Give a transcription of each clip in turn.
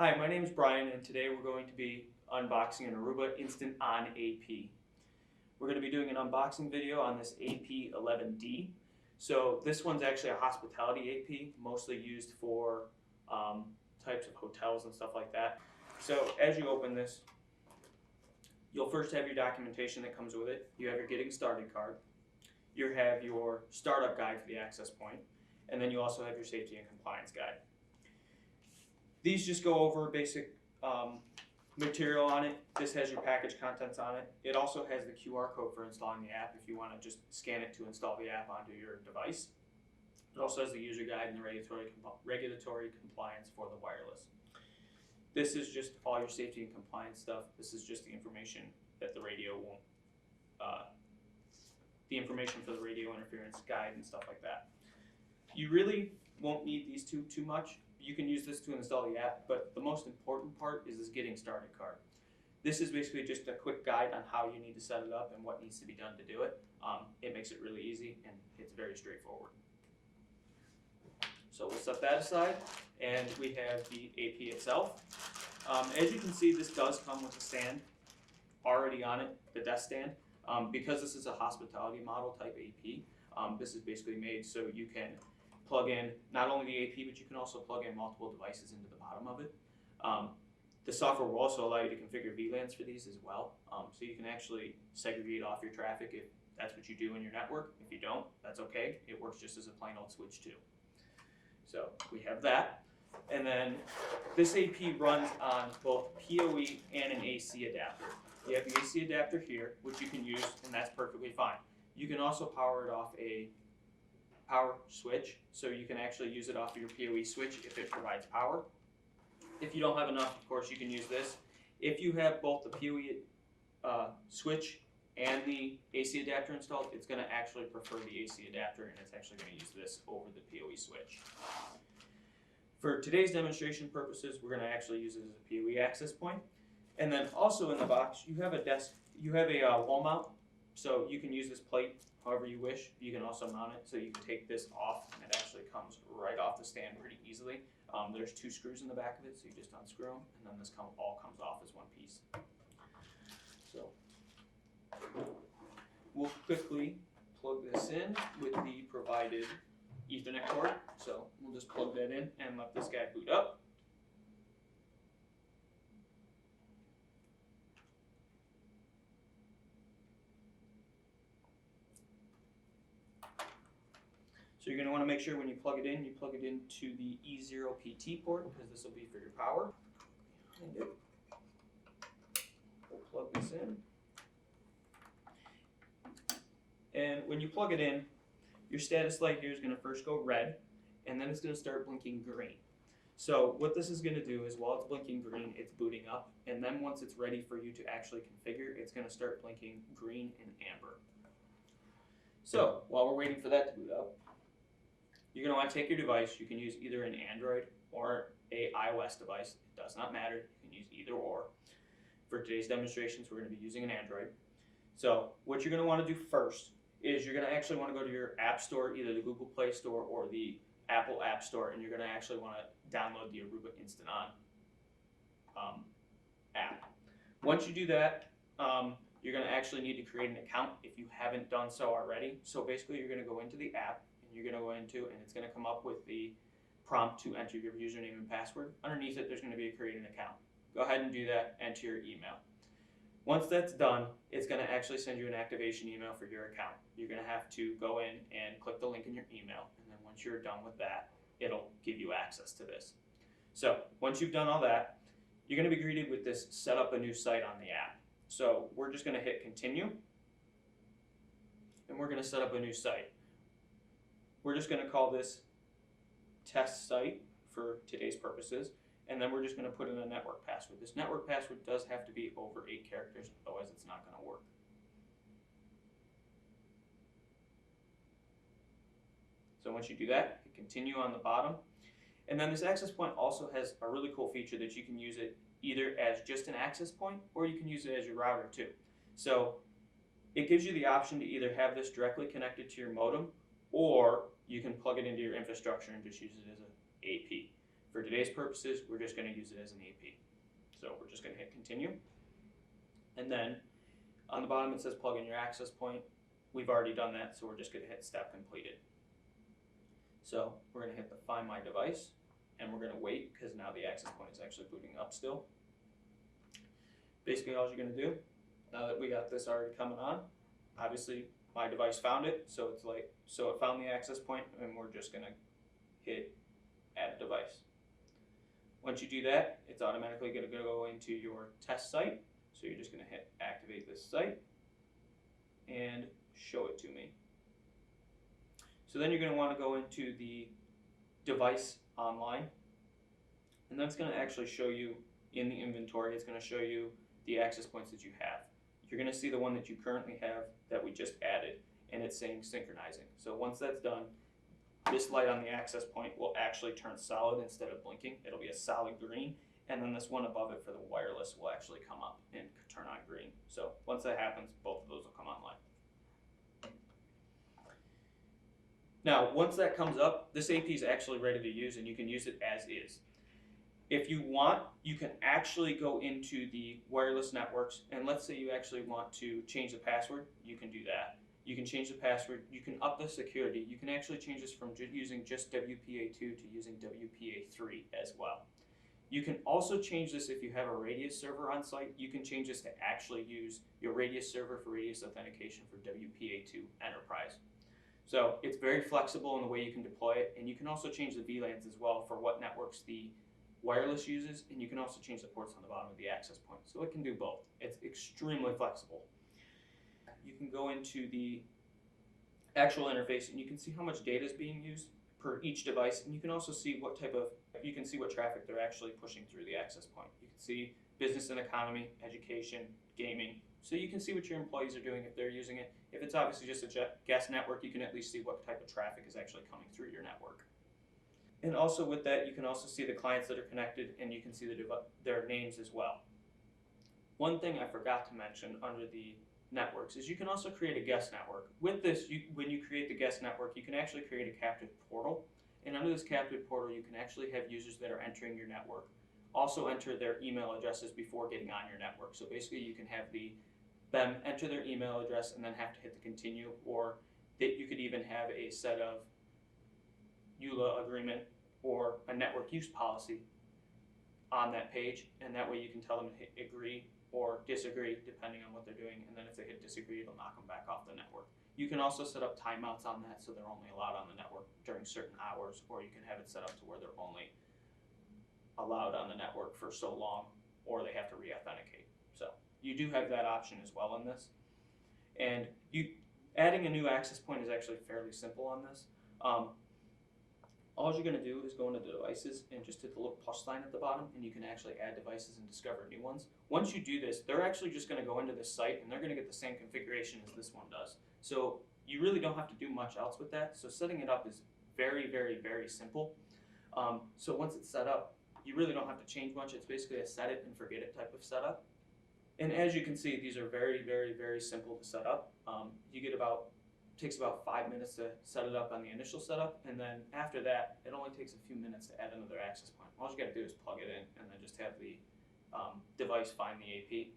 Hi, my name is Brian, and today we're going to be unboxing an Aruba Instant On AP. We're going to be doing an unboxing video on this AP11D. So this one's actually a hospitality AP, mostly used for types of hotels and stuff like that. So as you open this, you'll first have your documentation that comes with it. You have your getting started card. You have your startup guide for the access point, and then you also have your safety and compliance guide. These just go over basic material on it. This has your package contents on it. It also has the QR code for installing the app if you want to just scan it to install the app onto your device. It also has the user guide and the regulatory compliance for the wireless. This is just all your safety and compliance stuff. This is just the information that the radio won't, the information for the radio interference guide and stuff like that. You really won't need these two too much. You can use this to install the app, but the most important part is this getting started card. This is basically just a quick guide on how you need to set it up and what needs to be done to do it. It makes it really easy and it's very straightforward. So we'll set that aside, and we have the AP itself. As you can see, this does come with a stand already on it, the desk stand. Because this is a hospitality model type AP, this is basically made so you can plug in not only the AP, but you can also plug in multiple devices into the bottom of it. The software will also allow you to configure VLANs for these as well. So you can actually segregate off your traffic if that's what you do in your network. If you don't, that's okay. It works just as a plain old switch too. So we have that. And then this AP runs on both PoE and an AC adapter. You have the AC adapter here, which you can use, and that's perfectly fine. You can also power it off a power switch, so you can actually use it off of your PoE switch if it provides power. If you don't have enough, of course, you can use this. If you have both the PoE switch and the AC adapter installed, it's going to actually prefer the AC adapter, and it's actually going to use this over the PoE switch. For today's demonstration purposes, we're going to actually use it as a PoE access point. And then also in the box, you have a wall mount, so you can use this plate however you wish. You can also mount it so you can take this off, and it actually comes right off the stand pretty easily. There's two screws in the back of it, so you just unscrew them, and then this all comes off as one piece. So we'll quickly plug this in with the provided Ethernet cord. So we'll just plug that in and let this guy boot up. So you're going to want to make sure when you plug it into the E0PT port, because this will be for your power. We'll plug this in. And when you plug it in, your status light here is going to first go red, and then it's going to start blinking green. So what this is going to do is while it's blinking green, it's booting up, and then once it's ready for you to actually configure, it's going to start blinking green and amber. So while we're waiting for that to boot up, you're going to want to take your device. You can use either an Android or an iOS device. It does not matter. You can use either or. For today's demonstrations, we're going to be using an Android. So what you're going to want to do first is you're going to actually want to go to your app store, either the Google Play Store or the Apple App Store, and you're going to actually want to download the Aruba Instant On app. Once you do that, you're going to actually need to create an account if you haven't done so already. So basically, you're going to go into the app, and you're going to go into, and it's going to come up with the prompt to enter your username and password. Underneath it, there's going to be a create an account. Go ahead and do that. Enter your email. Once that's done, it's going to actually send you an activation email for your account. You're going to have to go in and click the link in your email, and then once you're done with that, it'll give you access to this. So once you've done all that, you're going to be greeted with this set up a new site on the app. So we're just going to hit continue, and we're going to set up a new site. We're just going to call this test site for today's purposes. And then we're just going to put in a network password. This network password does have to be over 8 characters, otherwise it's not going to work. So once you do that, hit continue on the bottom. And then this access point also has a really cool feature that you can use it either as just an access point, or you can use it as your router too. So it gives you the option to either have this directly connected to your modem, or you can plug it into your infrastructure and just use it as an AP. For today's purposes, we're just going to use it as an AP. So we're just going to hit continue. And then on the bottom it says plug in your access point. We've already done that, so we're just going to hit step completed. So we're going to hit the find my device, and we're going to wait because now the access point is actually booting up still. Basically all you're going to do, now that we got this already coming on, obviously my device found it, so it found the access point, and we're just going to hit add device. Once you do that, it's automatically going to go into your test site. So you're just going to hit activate this site and show it to me. So then you're going to want to go into the device online, and that's going to actually show you in the inventory, it's going to show you the access points that you have. You're going to see the one that you currently have that we just added, and it's saying synchronizing. So once that's done, this light on the access point will actually turn solid instead of blinking. It'll be a solid green, and then this one above it for the wireless will actually come up and turn on green. So once that happens, both of those will come online. Now, once that comes up, this AP is actually ready to use, and you can use it as is. If you want, you can actually go into the wireless networks, and let's say you actually want to change the password, you can do that. You can change the password, you can up the security, you can actually change this from using just WPA2 to using WPA3 as well. You can also change this if you have a Radius server on site. You can change this to actually use your Radius server for Radius authentication for WPA2 Enterprise. So it's very flexible in the way you can deploy it, and you can also change the VLANs as well for what networks the wireless uses, and you can also change the ports on the bottom of the access point. So it can do both. It's extremely flexible. You can go into the actual interface, and you can see how much data is being used per each device, and you can also see what traffic they're actually pushing through the access point. You can see business and economy, education, gaming. So you can see what your employees are doing if they're using it. If it's obviously just a guest network, you can at least see what type of traffic is actually coming through your network. And also with that, you can also see the clients that are connected, and you can see their names as well. One thing I forgot to mention under the networks is you can also create a guest network. With this, when you create the guest network, you can actually create a captive portal, and under this captive portal you can actually have users that are entering your network also enter their email addresses before getting on your network. So basically you can have them enter their email address and then have to hit the continue, or that you could even have a set of EULA agreement or a network use policy on that page, and that way you can tell them to hit agree or disagree depending on what they're doing, and then if they hit disagree, it'll knock them back off the network. You can also set up timeouts on that, so they're only allowed on the network during certain hours, or you can have it set up to where they're only allowed on the network for so long, or they have to re-authenticate. So you do have that option as well in this. And adding a new access point is actually fairly simple on this. All you're going to do is go into the devices and just hit the little plus sign at the bottom, and you can actually add devices and discover new ones. Once you do this, they're actually just going to go into this site, and they're going to get the same configuration as this one does. So you really don't have to do much else with that. So setting it up is very, very, very simple. So once it's set up, you really don't have to change much. It's basically a set it and forget it type of setup. And as you can see, these are very, very, very simple to set up. Takes about 5 minutes to set it up on the initial setup, and then after that, it only takes a few minutes to add another access point. All you got to do is plug it in, and then just have the device find the AP.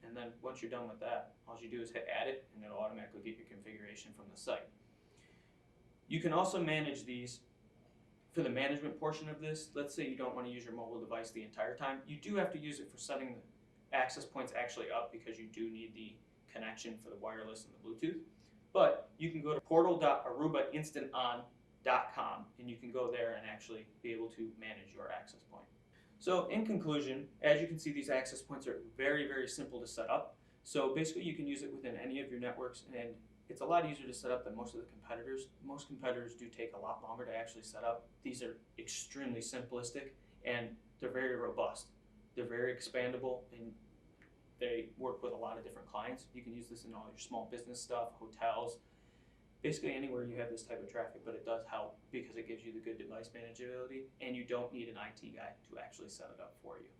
And then once you're done with that, all you do is hit add it, and it'll automatically get your configuration from the site. You can also manage these for the management portion of this. Let's say you don't want to use your mobile device the entire time. You do have to use it for setting the access points actually up, because you do need the connection for the wireless and the Bluetooth. But you can go to portal.arubainstanton.com, and you can go there and actually be able to manage your access point. So in conclusion, as you can see, these access points are very, very simple to set up. So basically you can use it within any of your networks, and it's a lot easier to set up than most of the competitors. Most competitors do take a lot longer to actually set up. These are extremely simplistic, and they're very robust. They're very expandable, and they work with a lot of different clients. You can use this in all your small business stuff, hotels, basically anywhere you have this type of traffic, but it does help because it gives you the good device manageability, and you don't need an IT guy to actually set it up for you.